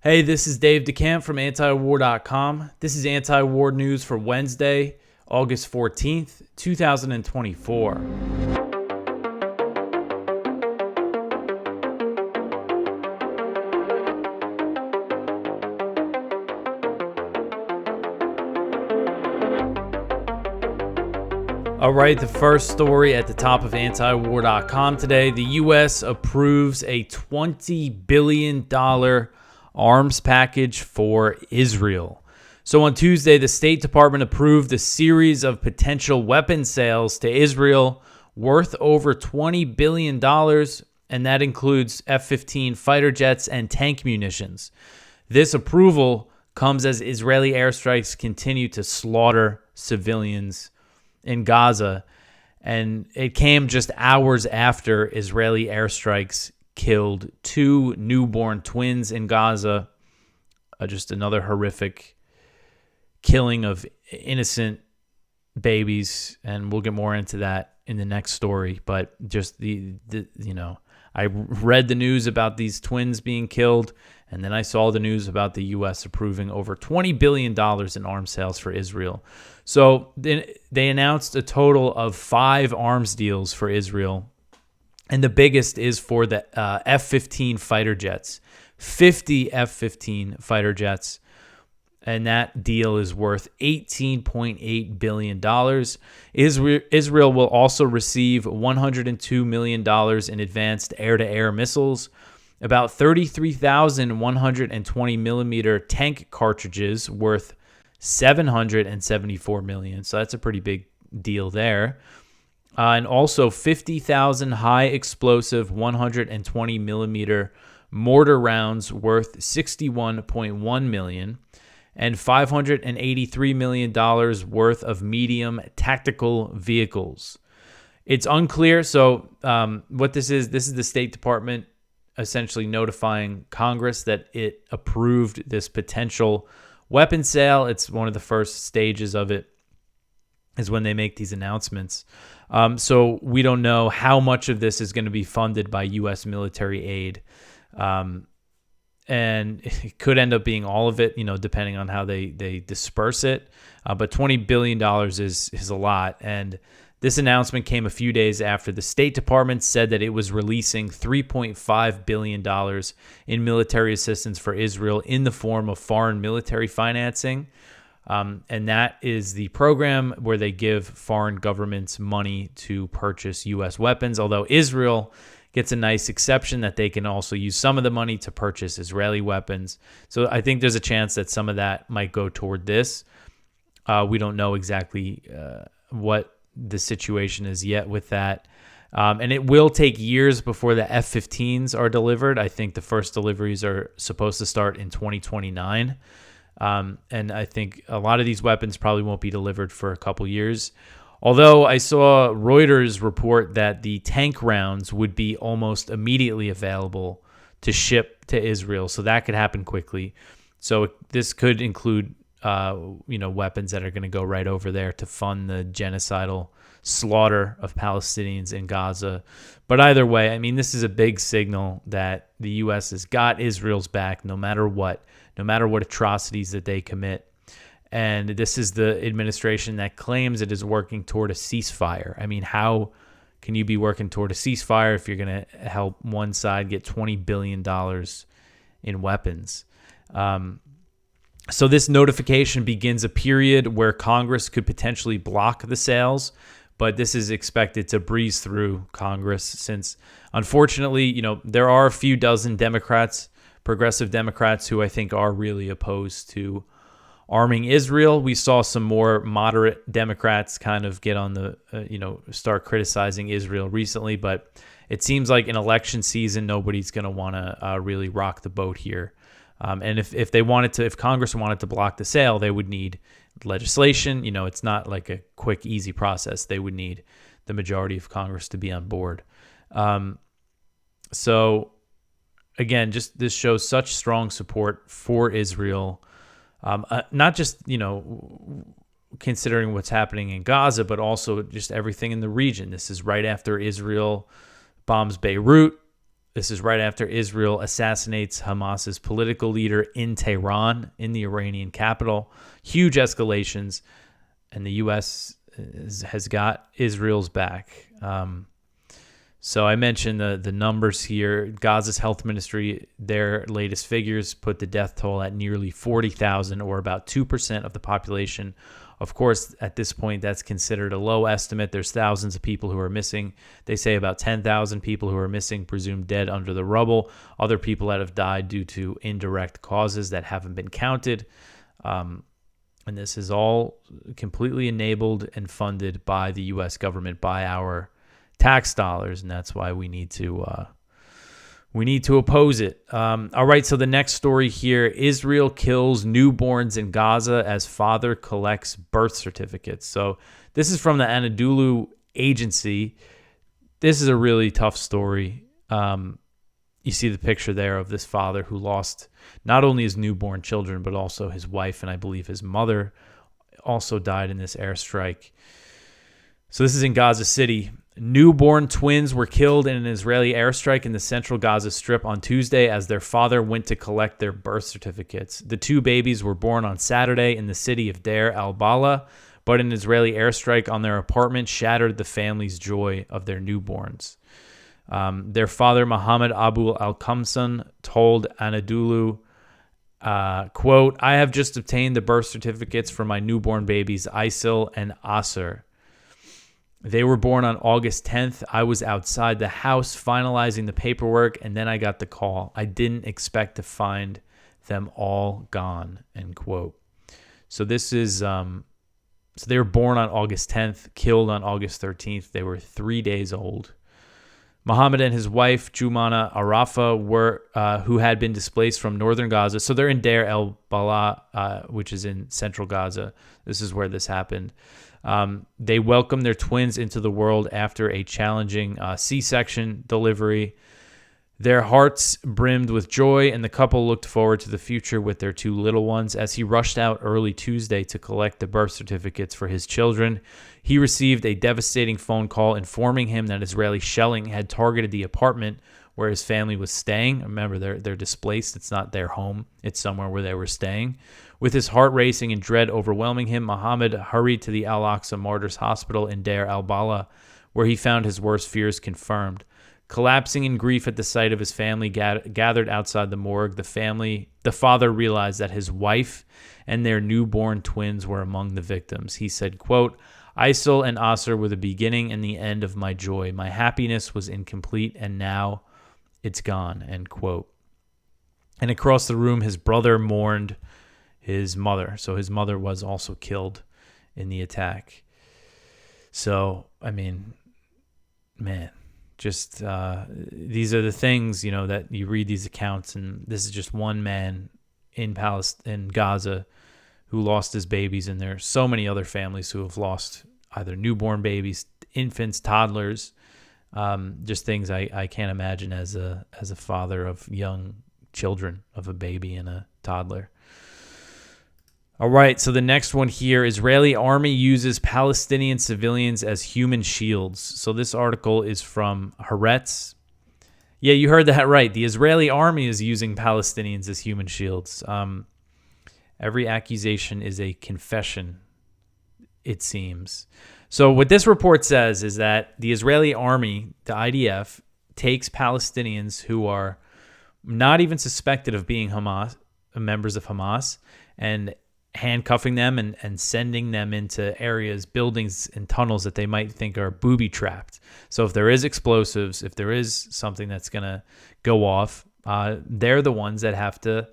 Hey, this is Dave DeCamp from antiwar.com. This is anti-war news for Wednesday, August 14th, 2024. All right, the first story at the top of antiwar.com today. The U.S. approves a $20 billion arms package for Israel. So on Tuesday, the State Department approved a series of potential weapon sales to Israel worth over $20 billion, and that includes F-15 fighter jets and tank munitions. This approval comes as Israeli airstrikes continue to slaughter civilians in Gaza, and it came just hours after Israeli airstrikes killed two newborn twins in Gaza. Just another horrific killing of innocent babies, and we'll get more into that in the next story. But just I read the news about these twins being killed, and then I saw the news about the U.S. approving over $20 billion in arms sales for Israel. So they announced a total of 5 arms deals for Israel, and the biggest is for the F-15 fighter jets, 50 F-15 fighter jets, and that deal is worth $18.8 billion. Israel will also receive $102 million in advanced air-to-air missiles, about 33,120 millimeter tank cartridges worth $774 million. So that's a pretty big deal there. And also 50,000 high explosive 120 millimeter mortar rounds worth $61.1 million, and $583 million worth of medium tactical vehicles. It's unclear. So what this is the State Department essentially notifying Congress that it approved this potential weapon sale. It's one of the first stages of it is when they make these announcements. So we don't know how much of this is going to be funded by U.S. military aid. And it could end up being all of it, depending on how they disperse it. But $20 billion is a lot. And this announcement came a few days after the State Department said that it was releasing $3.5 billion in military assistance for Israel in the form of foreign military financing. And that is the program where they give foreign governments money to purchase U.S. weapons, although Israel gets a nice exception that they can also use some of the money to purchase Israeli weapons. So I think there's a chance that some of that might go toward this. We don't know exactly what the situation is yet with that. And it will take years before the F-15s are delivered. I think the first deliveries are supposed to start in 2029. And I think a lot of these weapons probably won't be delivered for a couple years. Although I saw Reuters report that the tank rounds would be almost immediately available to ship to Israel. So that could happen quickly. So this could include, weapons that are going to go right over there to fund the genocidal slaughter of Palestinians in Gaza. But either way, I mean, this is a big signal that the U.S. has got Israel's back no matter what atrocities that they commit. And this is the administration that claims it is working toward a ceasefire. I mean, how can you be working toward a ceasefire if you're going to help one side get $20 billion in weapons? So this notification begins a period where Congress could potentially block the sales, but this is expected to breeze through Congress since, unfortunately, there are a few dozen Democrats, progressive Democrats, who I think are really opposed to arming Israel. We saw some more moderate Democrats kind of get on the, start criticizing Israel recently, but it seems like in election season, nobody's going to want to really rock the boat here. And if Congress wanted to block the sale, they would need legislation. It's not like a quick, easy process. They would need the majority of Congress to be on board. So again, just this shows such strong support for Israel. Not just, considering what's happening in Gaza, but also just everything in the region. This is right after Israel bombs Beirut. This is right after Israel assassinates Hamas's political leader in Tehran, in the Iranian capital. Huge escalations, and the U.S. has got Israel's back. So I mentioned the numbers here. Gaza's health ministry, their latest figures put the death toll at nearly 40,000, or about 2% of the population. Of course, at this point, that's considered a low estimate. There's thousands of people who are missing. They say about 10,000 people who are missing, presumed dead under the rubble. Other people that have died due to indirect causes that haven't been counted. And this is all completely enabled and funded by the U.S. government, by our tax dollars, and that's why we need to oppose it. All right, so the next story here: Israel kills newborns in Gaza as father collects birth certificates. So this is from the Anadolu Agency. This is a really tough story. You see the picture there of this father who lost not only his newborn children, but also his wife, and I believe his mother also died in this airstrike. So this is in Gaza City. Newborn twins were killed in an Israeli airstrike in the central Gaza Strip on Tuesday as their father went to collect their birth certificates. The two babies were born on Saturday in the city of Deir al-Balah, but an Israeli airstrike on their apartment shattered the family's joy of their newborns. Their father, Mohammed Abu al-Kamsan, told Anadolu, quote, "I have just obtained the birth certificates for my newborn babies, Isil and Asr. They were born on August 10th. I was outside the house finalizing the paperwork, and then I got the call. I didn't expect to find them all gone," end quote. So this is, so they were born on August 10th, killed on August 13th. They were 3 days old. Mohammed and his wife, Jumana Arafa, were who had been displaced from northern Gaza. So they're in Deir el-Balah, which is in central Gaza. This is where this happened. They welcomed their twins into the world after a challenging C-section delivery. Their hearts brimmed with joy, and the couple looked forward to the future with their two little ones. As he rushed out early Tuesday to collect the birth certificates for his children, he received a devastating phone call informing him that Israeli shelling had targeted the apartment where his family was staying. Remember, they're displaced. It's not their home. It's somewhere where they were staying. With his heart racing and dread overwhelming him, Mohammed hurried to the Al-Aqsa Martyrs Hospital in Deir al-Balah, where he found his worst fears confirmed. Collapsing in grief at the sight of his family gathered outside the morgue, the father realized that his wife and their newborn twins were among the victims. He said, quote, "Isil and Asr were the beginning and the end of my joy. My happiness was incomplete, and now it's gone," end quote. And across the room, his brother mourned his mother. So his mother was also killed in the attack. So, I mean, man, just these are the things, that you read these accounts, and this is just one man in Gaza who lost his babies, and there are so many other families who have lost either newborn babies, infants, toddlers, just things I can't imagine as a father of young children, of a baby and a toddler. All right, so the next one here: Israeli army uses Palestinian civilians as human shields. So this article is from Haaretz. Yeah, you heard that right. The Israeli army is using Palestinians as human shields. Every accusation is a confession, it seems. So what this report says is that the Israeli army, the IDF, takes Palestinians who are not even suspected of being members of Hamas, and handcuffing them and sending them into areas, buildings, and tunnels that they might think are booby-trapped. So if there is explosives, if there is something that's going to go off, they're the ones that have to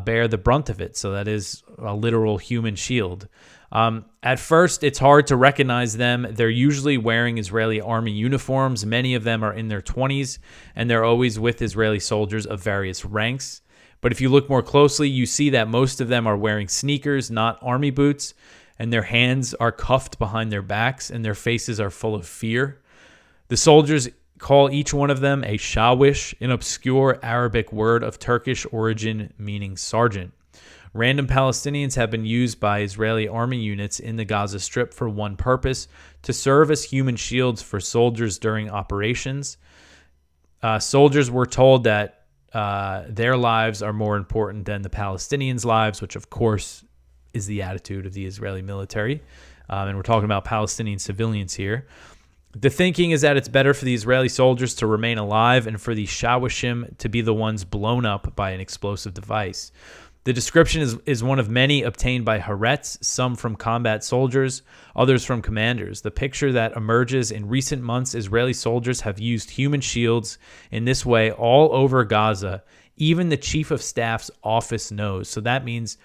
bear the brunt of it. So that is a literal human shield. At first, it's hard to recognize them. They're usually wearing Israeli army uniforms. Many of them are in their 20s, and they're always with Israeli soldiers of various ranks. But if you look more closely, you see that most of them are wearing sneakers, not army boots, and their hands are cuffed behind their backs, and their faces are full of fear. The soldiers call each one of them a shawish, an obscure Arabic word of Turkish origin meaning sergeant. Random Palestinians have been used by Israeli army units in the Gaza Strip for one purpose: to serve as human shields for soldiers during operations. Soldiers were told that their lives are more important than the Palestinians' lives, which of course is the attitude of the Israeli military. And we're talking about Palestinian civilians here. The thinking is that it's better for the Israeli soldiers to remain alive and for the Shawashim to be the ones blown up by an explosive device. The description is one of many obtained by Haaretz, some from combat soldiers, others from commanders. The picture that emerges in recent months, Israeli soldiers have used human shields in this way all over Gaza. Even the chief of staff's office knows. So that means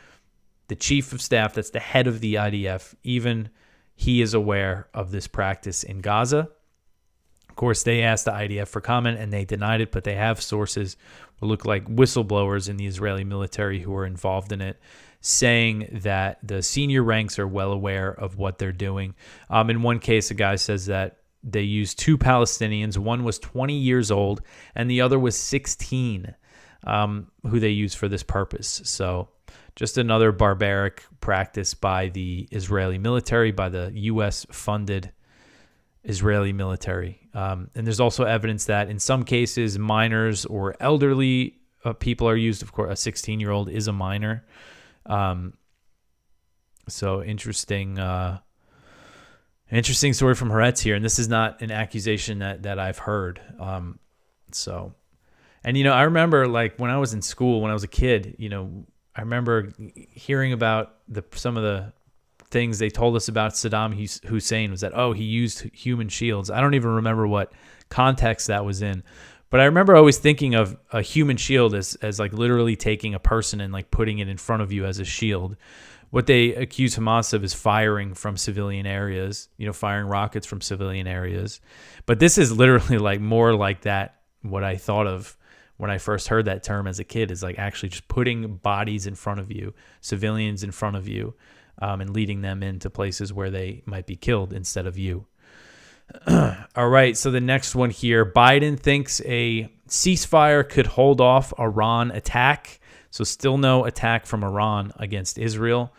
the chief of staff, that's the head of the IDF, even he is aware of this practice in Gaza. Of course, they asked the IDF for comment and they denied it, but they have sources who look like whistleblowers in the Israeli military who are involved in it, saying that the senior ranks are well aware of what they're doing. In one case, a guy says that they used 2 Palestinians. One was 20 years old and the other was 16, who they used for this purpose. So just another barbaric practice by the Israeli military, by the U.S.-funded Israeli military. And there's also evidence that in some cases, minors or elderly people are used. Of course, a 16-year-old is a minor. So interesting story from Haaretz here. And this is not an accusation that I've heard. And I remember like when I was in school, when I was a kid, I remember hearing about some of the things they told us about Saddam Hussein was that, he used human shields. I don't even remember what context that was in, but I remember always thinking of a human shield as like literally taking a person and like putting it in front of you as a shield. What they accuse Hamas of is firing from civilian areas, firing rockets from civilian areas. But this is literally like more like that, what I thought of when I first heard that term as a kid, is like actually just putting bodies in front of you, civilians in front of you, and leading them into places where they might be killed instead of you. All right, so the next one here, Biden thinks a ceasefire could hold off Iran attack. So still no attack from Iran against Israel.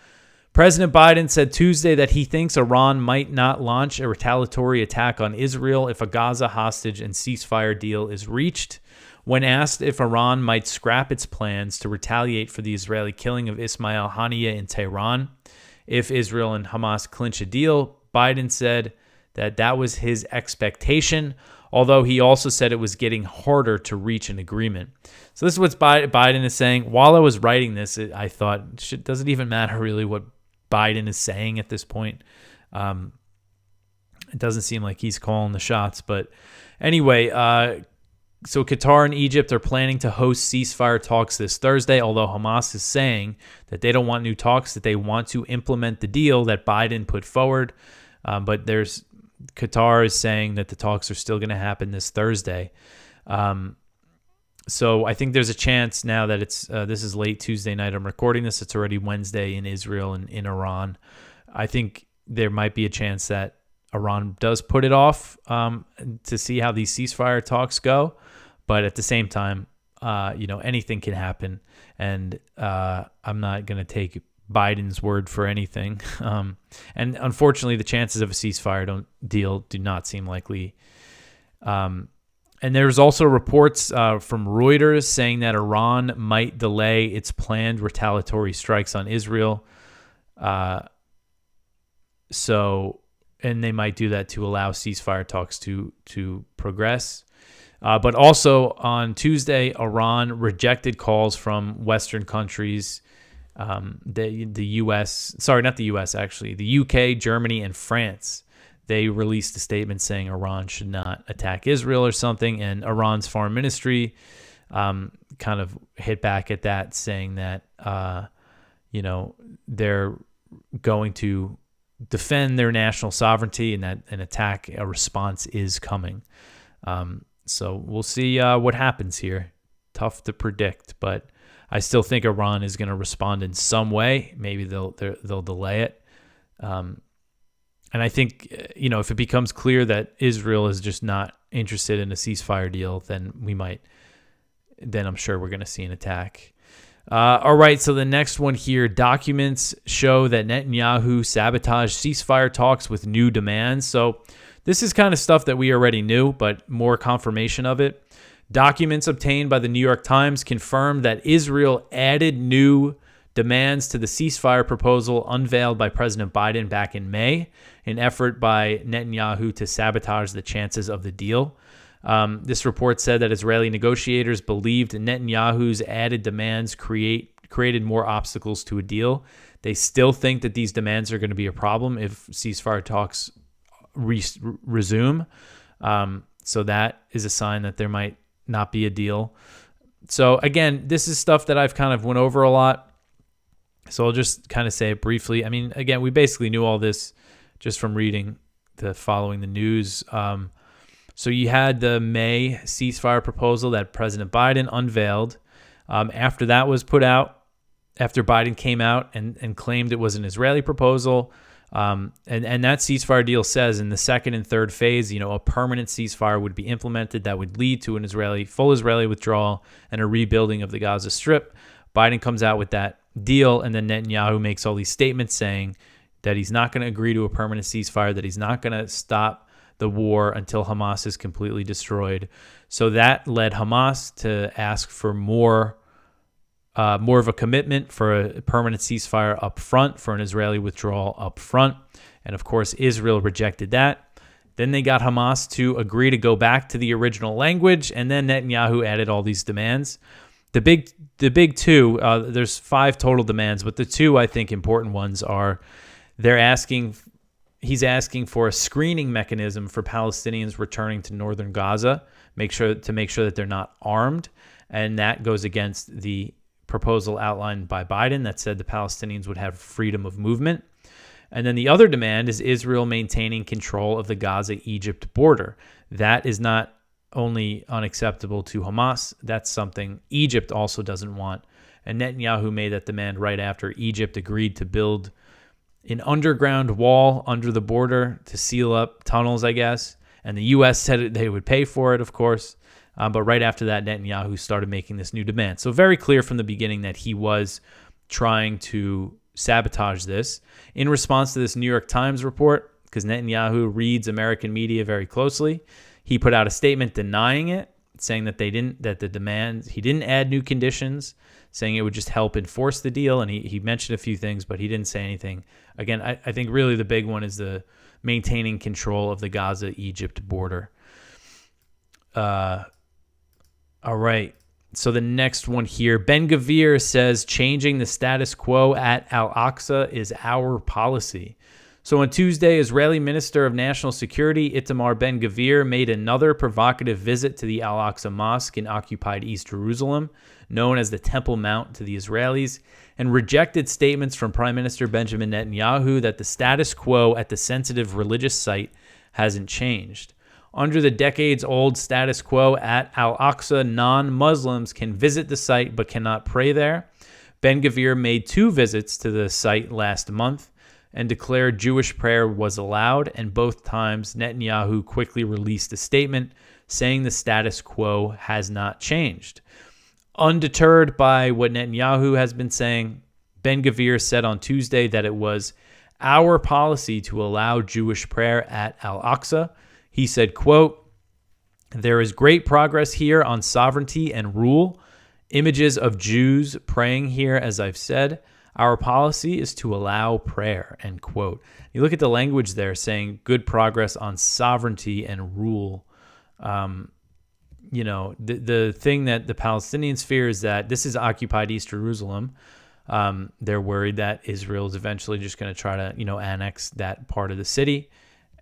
President Biden said Tuesday that he thinks Iran might not launch a retaliatory attack on Israel if a Gaza hostage and ceasefire deal is reached. When asked if Iran might scrap its plans to retaliate for the Israeli killing of Ismail Haniyeh in Tehran if Israel and Hamas clinch a deal, Biden said that was his expectation, although he also said it was getting harder to reach an agreement. So this is what Biden is saying. While I was writing this, I thought, does it even matter really what Biden is saying at this point? It doesn't seem like he's calling the shots. But anyway, so Qatar and Egypt are planning to host ceasefire talks this Thursday, although Hamas is saying that they don't want new talks, that they want to implement the deal that Biden put forward. But Qatar is saying that the talks are still going to happen this Thursday. So I think there's a chance now that this is late Tuesday night. I'm recording this. It's already Wednesday in Israel and in Iran. I think there might be a chance that Iran does put it off to see how these ceasefire talks go. But at the same time, anything can happen. And I'm not going to take Biden's word for anything. And unfortunately, the chances of a ceasefire deal do not seem likely. And there's also reports from Reuters saying that Iran might delay its planned retaliatory strikes on Israel. And they might do that to allow ceasefire talks to progress. But also on Tuesday, Iran rejected calls from Western countries, the U.S., sorry, not the U.S. actually, the U.K., Germany, and France. They released a statement saying Iran should not attack Israel or something, and Iran's foreign ministry kind of hit back at that, saying that they're going to defend their national sovereignty and that a response is coming. So we'll see what happens here. Tough to predict, but I still think Iran is going to respond in some way. Maybe they'll delay it. And I think, if it becomes clear that Israel is just not interested in a ceasefire deal, then I'm sure we're going to see an attack. All right, so the next one here, documents show that Netanyahu sabotaged ceasefire talks with new demands. So this is kind of stuff that we already knew, but more confirmation of it. Documents obtained by the New York Times confirmed that Israel added new demands to the ceasefire proposal unveiled by President Biden back in May, an effort by Netanyahu to sabotage the chances of the deal. This report said that Israeli negotiators believed Netanyahu's added demands created more obstacles to a deal. They still think that these demands are going to be a problem if ceasefire talks resume. So that is a sign that there might not be a deal. So again, this is stuff that I've kind of went over a lot. So I'll just kind of say it briefly. I mean, again, we basically knew all this just from following the news. So you had the May ceasefire proposal that President Biden unveiled. After that was put out, after Biden came out and claimed it was an Israeli proposal, and that ceasefire deal says in the second and third phase, a permanent ceasefire would be implemented that would lead to an full Israeli withdrawal and a rebuilding of the Gaza Strip. Biden comes out with that deal, and then Netanyahu makes all these statements saying that he's not going to agree to a permanent ceasefire, that he's not going to stop the war until Hamas is completely destroyed. So that led Hamas to ask for more of a commitment for a permanent ceasefire up front, for an Israeli withdrawal up front. And of course, Israel rejected that. Then they got Hamas to agree to go back to the original language, and then Netanyahu added all these demands. The big two, there's 5 total demands, but the 2 I think important ones are he's asking for a screening mechanism for Palestinians returning to northern Gaza, make sure that they're not armed, and that goes against the proposal outlined by Biden that said the Palestinians would have freedom of movement. And then the other demand is Israel maintaining control of the Gaza-Egypt border. That is not only unacceptable to Hamas, that's something Egypt also doesn't want. And Netanyahu made that demand right after Egypt agreed to build an underground wall under the border to seal up tunnels, I guess. And the U.S. said they would pay for it, of course. But right after that, Netanyahu started making this new demand. So very clear from the beginning that he was trying to sabotage this. In response to this New York Times report, because Netanyahu reads American media very closely, he put out a statement denying it, saying that he didn't add new conditions, saying it would just help enforce the deal. And he mentioned a few things, but he didn't say anything. Again, I think really the big one is the maintaining control of the Gaza-Egypt border. All right. So the next one here, Ben Gvir says changing the status quo at Al-Aqsa is our policy. So on Tuesday, Israeli Minister of National Security Itamar Ben Gvir made another provocative visit to the Al-Aqsa Mosque in occupied East Jerusalem, known as the Temple Mount to the Israelis, and rejected statements from Prime Minister Benjamin Netanyahu that the status quo at the sensitive religious site hasn't changed. Under the decades-old status quo at Al-Aqsa, non-Muslims can visit the site but cannot pray there. Ben Gvir made 2 visits to the site last month and declared Jewish prayer was allowed, and both times Netanyahu quickly released a statement saying the status quo has not changed. Undeterred by what Netanyahu has been saying, Ben Gvir said on Tuesday that it was our policy to allow Jewish prayer at Al-Aqsa. He said, quote, "There is great progress here on sovereignty and rule. Images of Jews praying here, as I've said. Our policy is to allow prayer," end quote. You look at the language there saying good progress on sovereignty and rule. The thing that the Palestinians fear is that this is occupied East Jerusalem. They're worried that Israel is eventually just going to try to, annex that part of the city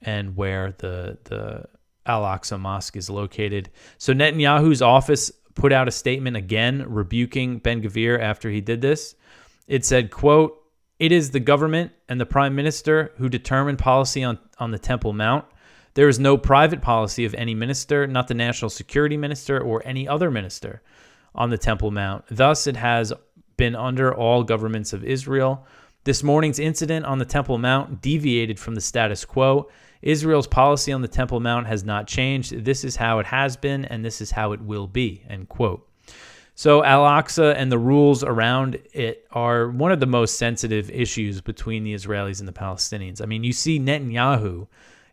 and where the Al-Aqsa Mosque is located. So Netanyahu's office put out a statement again rebuking Ben Gvir after he did this. It said, quote, "It is the government and the prime minister who determine policy on the Temple Mount. There is no private policy of any minister, not the national security minister or any other minister on the Temple Mount. Thus, it has been under all governments of Israel. This morning's incident on the Temple Mount deviated from the status quo. Israel's policy on the Temple Mount has not changed. This is how it has been, and this is how it will be," end quote. So Al-Aqsa and the rules around it are one of the most sensitive issues between the Israelis and the Palestinians. I mean, you see Netanyahu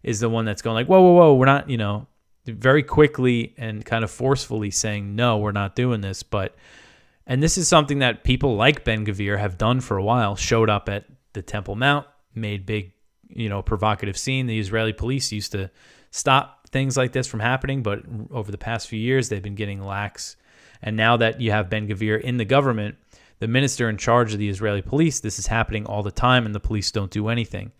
is the one that's going like, whoa, we're not, very quickly and kind of forcefully saying, no, we're not doing this. And this is something that people like Ben Gvir have done for a while, showed up at the Temple Mount, made big, provocative scene. The Israeli police used to stop things like this from happening, but over the past few years, they've been getting lax. And now that you have Ben Gvir in the government, the minister in charge of the Israeli police, this is happening all the time, and the police don't do anything.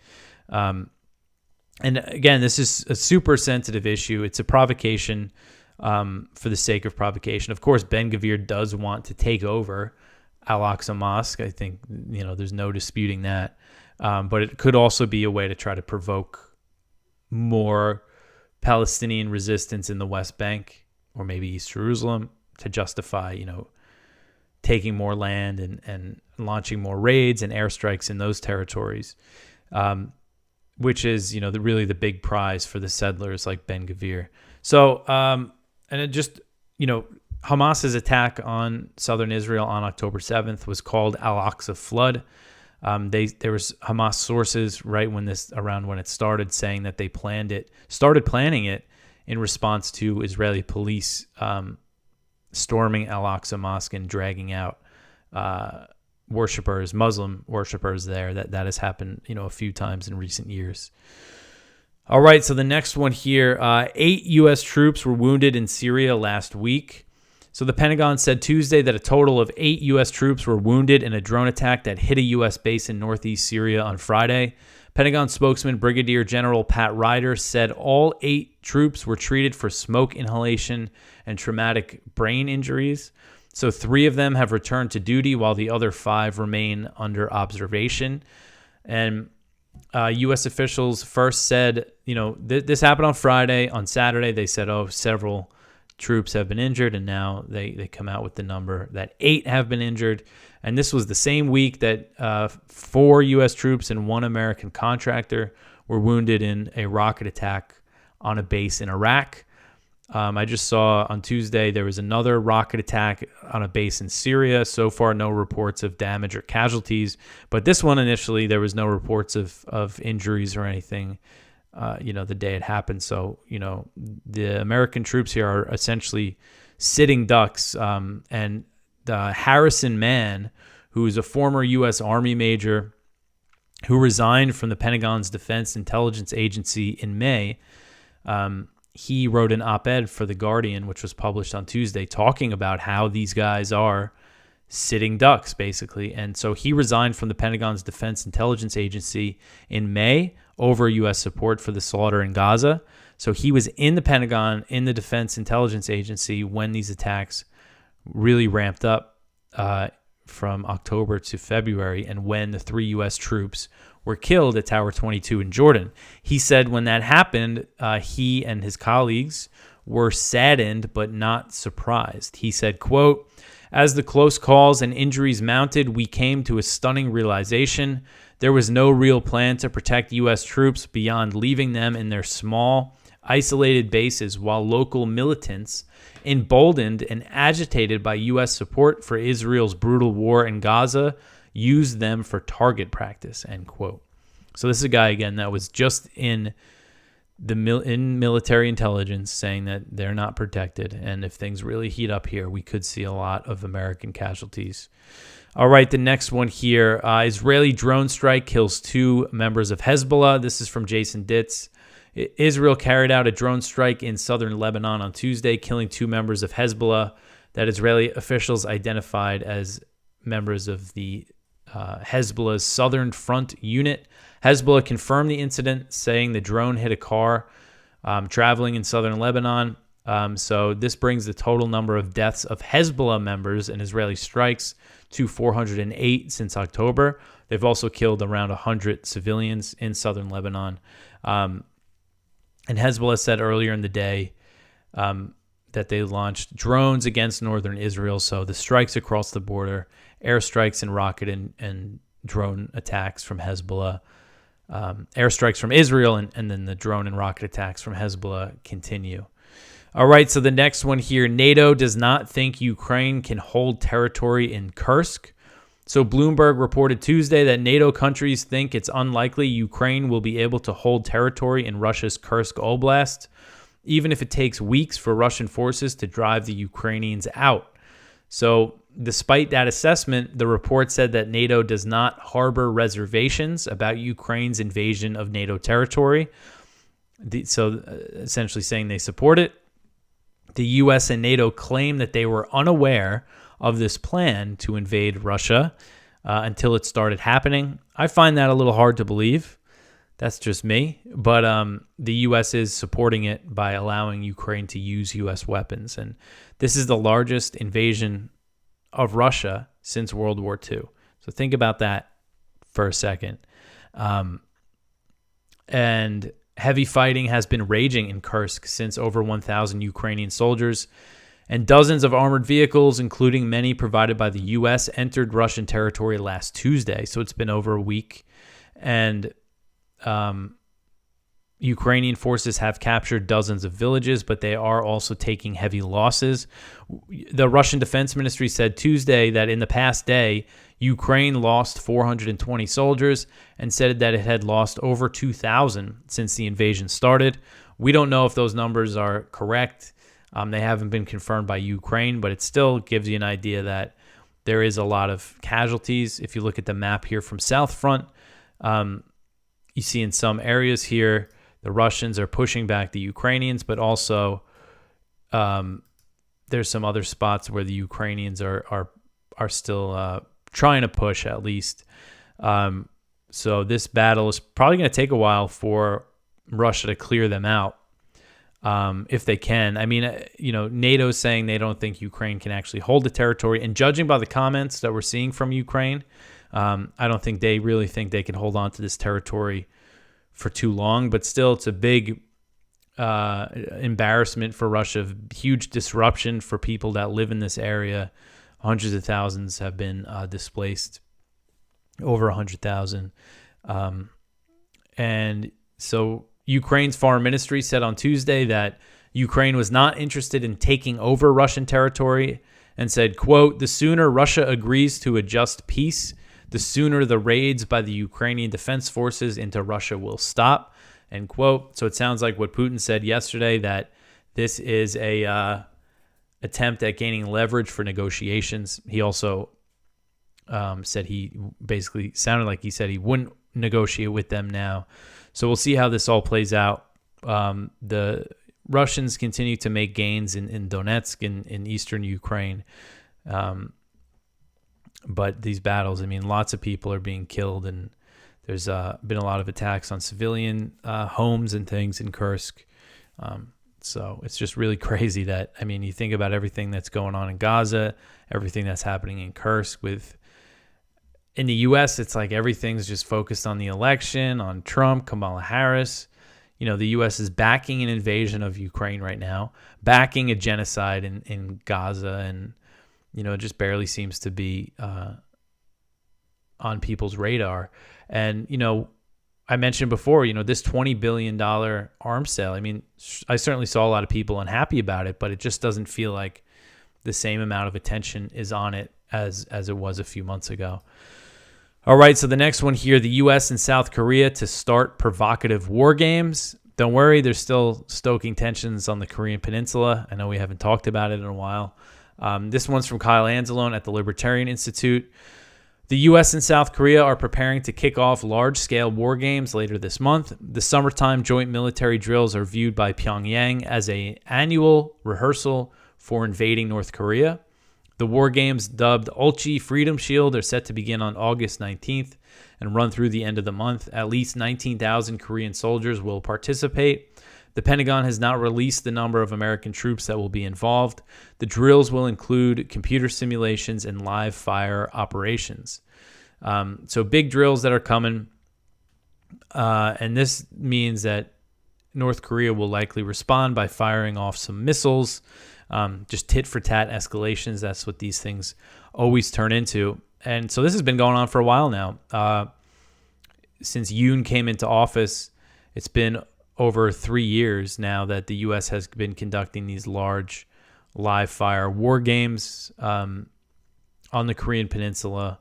And again, this is a super sensitive issue. It's a provocation for the sake of provocation. Of course, Ben Gvir does want to take over Al-Aqsa Mosque. I think, there's no disputing that. But it could also be a way to try to provoke more Palestinian resistance in the West Bank or maybe East Jerusalem to justify, taking more land and launching more raids and airstrikes in those territories. Which is, really the big prize for the settlers like Ben Gvir. So, and it just, Hamas's attack on southern Israel on October 7th was called Al-Aqsa flood. There was Hamas sources around when it started saying that they started planning it in response to Israeli police storming Al-Aqsa Mosque and dragging out Muslim worshippers there. That has happened, a few times in recent years. All right, so the next one here, 8 U.S. troops were wounded in Syria last week. So the Pentagon said Tuesday that a total of 8 U.S. troops were wounded in a drone attack that hit a U.S. base in northeast Syria on Friday. Pentagon spokesman Brigadier General Pat Ryder said all 8 troops were treated for smoke inhalation and traumatic brain injuries. So 3 of them have returned to duty while the other 5 remain under observation. And U.S. officials first said, this happened on Friday. On Saturday, they said, several troops have been injured. And now they come out with the number that 8 have been injured. And this was the same week that 4 U.S. troops and 1 American contractor were wounded in a rocket attack on a base in Iraq. I just saw on Tuesday there was another rocket attack on a base in Syria. So far, no reports of damage or casualties. But this one initially, there was no reports of injuries or anything, the day it happened. So, the American troops here are essentially sitting ducks. And Harrison Mann, who is a former U.S. Army major who resigned from the Pentagon's Defense Intelligence Agency in May, he wrote an op-ed for The Guardian, which was published on Tuesday, talking about how these guys are sitting ducks, basically. And so he resigned from the Pentagon's Defense Intelligence Agency in May over U.S. support for the slaughter in Gaza. So he was in the Pentagon, in the Defense Intelligence Agency, when these attacks really ramped up from October to February, and when the 3 U.S. troops were killed at Tower 22 in Jordan. He said when that happened, he and his colleagues were saddened but not surprised. He said, quote, "As the close calls and injuries mounted, we came to a stunning realization. There was no real plan to protect U.S. troops beyond leaving them in their small, isolated bases while local militants, emboldened and agitated by U.S. support for Israel's brutal war in Gaza, used them for target practice," end quote. So this is a guy, again, that was just in military intelligence saying that they're not protected. And if things really heat up here, we could see a lot of American casualties. All right, the next one here. Israeli drone strike kills 2 members of Hezbollah. This is from Jason Ditz. Israel carried out a drone strike in southern Lebanon on Tuesday, killing 2 members of Hezbollah that Israeli officials identified as members of the Hezbollah's Southern Front unit. Hezbollah confirmed the incident, saying the drone hit a car traveling in southern Lebanon. So this brings the total number of deaths of Hezbollah members in Israeli strikes to 408 since October. They've also killed around 100 civilians in southern Lebanon. And Hezbollah said earlier in the day that they launched drones against northern Israel. So the strikes across the border, airstrikes and rocket and drone attacks from Hezbollah, airstrikes from Israel, and then the drone and rocket attacks from Hezbollah continue. All right, so the next one here, NATO does not think Ukraine can hold territory in Kursk. So Bloomberg reported Tuesday that NATO countries think it's unlikely Ukraine will be able to hold territory in Russia's Kursk Oblast. even if it takes weeks for Russian forces to drive the Ukrainians out. So despite that assessment, the report said that NATO does not harbor reservations about Ukraine's invasion of NATO territory. So essentially saying they support it. The U.S. and NATO claim that they were unaware of this plan to invade Russia until it started happening. I find that a little hard to believe. That's just me. But the U.S. is supporting it by allowing Ukraine to use U.S. weapons. And this is the largest invasion of Russia since World War II. So think about that for a second. And heavy fighting has been raging in Kursk since over 1,000 Ukrainian soldiers and dozens of armored vehicles, including many provided by the U.S., entered Russian territory last Tuesday. So it's been over a week. And Ukrainian forces have captured dozens of villages, but they are also taking heavy losses. The Russian Defense Ministry said Tuesday that in the past day, Ukraine lost 420 soldiers and said that it had lost over 2,000 since the invasion started. We don't know if those numbers are correct. They haven't been confirmed by Ukraine, but it still gives you an idea that there is a lot of casualties. If you look at the map here from South Front, you see in some areas here, the Russians are pushing back the Ukrainians, but also there's some other spots where the Ukrainians are still trying to push at least. So this battle is probably going to take a while for Russia to clear them out, if they can. I mean, NATO is saying they don't think Ukraine can actually hold the territory. And judging by the comments that we're seeing from Ukraine, I don't think they really think they can hold on to this territory for too long. But still, it's a big embarrassment for Russia, huge disruption for people that live in this area. Hundreds of thousands have been displaced, over 100,000. And so Ukraine's foreign ministry said on Tuesday that Ukraine was not interested in taking over Russian territory and said, quote, "The sooner Russia agrees to a just peace, the sooner the raids by the Ukrainian defense forces into Russia will stop," end quote. So it sounds like what Putin said yesterday, that this is a attempt at gaining leverage for negotiations. He also said he basically sounded like he said he wouldn't negotiate with them now. So we'll see how this all plays out. The Russians continue to make gains in Donetsk, in eastern Ukraine. But these battles, I mean, lots of people are being killed, and there's been a lot of attacks on civilian homes and things in Kursk. So it's just really crazy that, I mean, you think about everything that's going on in Gaza, everything that's happening in Kursk. In the U.S., it's like everything's just focused on the election, on Trump, Kamala Harris. The U.S. is backing an invasion of Ukraine right now, backing a genocide in Gaza, and it just barely seems to be on people's radar. And, I mentioned before, this $20 billion arms sale. I mean, I certainly saw a lot of people unhappy about it, but it just doesn't feel like the same amount of attention is on it as it was a few months ago. All right, so the next one here, the U.S. and South Korea to start provocative war games. Don't worry, they're still stoking tensions on the Korean Peninsula. I know we haven't talked about it in a while. This one's from Kyle Anzalone at the Libertarian Institute. The U.S. and South Korea are preparing to kick off large-scale war games later this month. The summertime joint military drills are viewed by Pyongyang as an annual rehearsal for invading North Korea. The war games, dubbed Ulchi Freedom Shield, are set to begin on August 19th and run through the end of the month. At least 19,000 Korean soldiers will participate. The Pentagon has not released the number of American troops that will be involved. The drills will include computer simulations and live fire operations. So big drills that are coming. And this means that North Korea will likely respond by firing off some missiles. Just tit-for-tat escalations. That's what these things always turn into. And so this has been going on for a while now. Since Yoon came into office, it's been over 3 years now that the U.S. has been conducting these large live fire war games on the Korean Peninsula.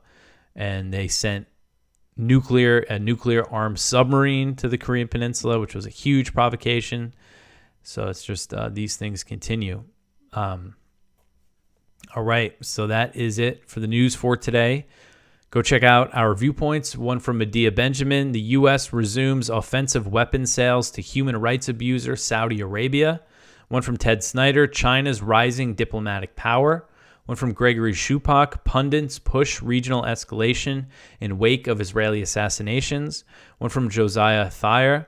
And they sent a nuclear armed submarine to the Korean Peninsula, which was a huge provocation. So it's just these things continue. All right, so that is it for the news for today. Go check out our viewpoints. One from Medea Benjamin. The U.S. resumes offensive weapon sales to human rights abuser Saudi Arabia. One from Ted Snyder. China's rising diplomatic power. One from Gregory Shupak. Pundits push regional escalation in wake of Israeli assassinations. One from Josiah Thayer.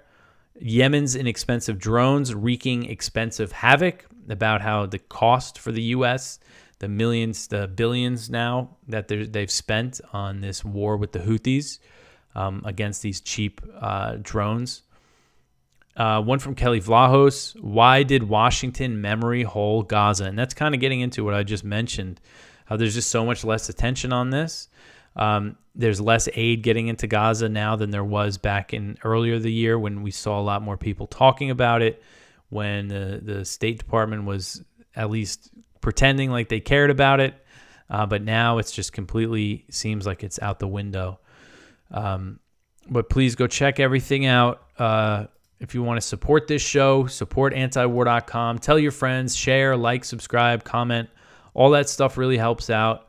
Yemen's inexpensive drones wreaking expensive havoc, about how the cost for the U.S., the millions, the billions now that they've spent on this war with the Houthis against these cheap drones. One from Kelly Vlahos. Why did Washington memory hole Gaza? And that's kind of getting into what I just mentioned. How there's just so much less attention on this. There's less aid getting into Gaza now than there was back in earlier the year when we saw a lot more people talking about it, when the State Department was at least pretending like they cared about it. But now it's just completely seems like it's out the window. But please go check everything out. If you want to support this show, support antiwar.com. Tell your friends, share, like, subscribe, comment. All that stuff really helps out.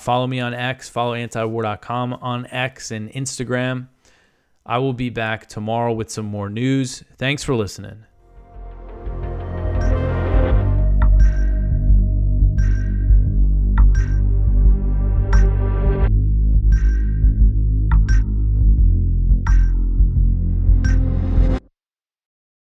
Follow me on X. Follow antiwar.com on X and Instagram. I will be back tomorrow with some more news. Thanks for listening.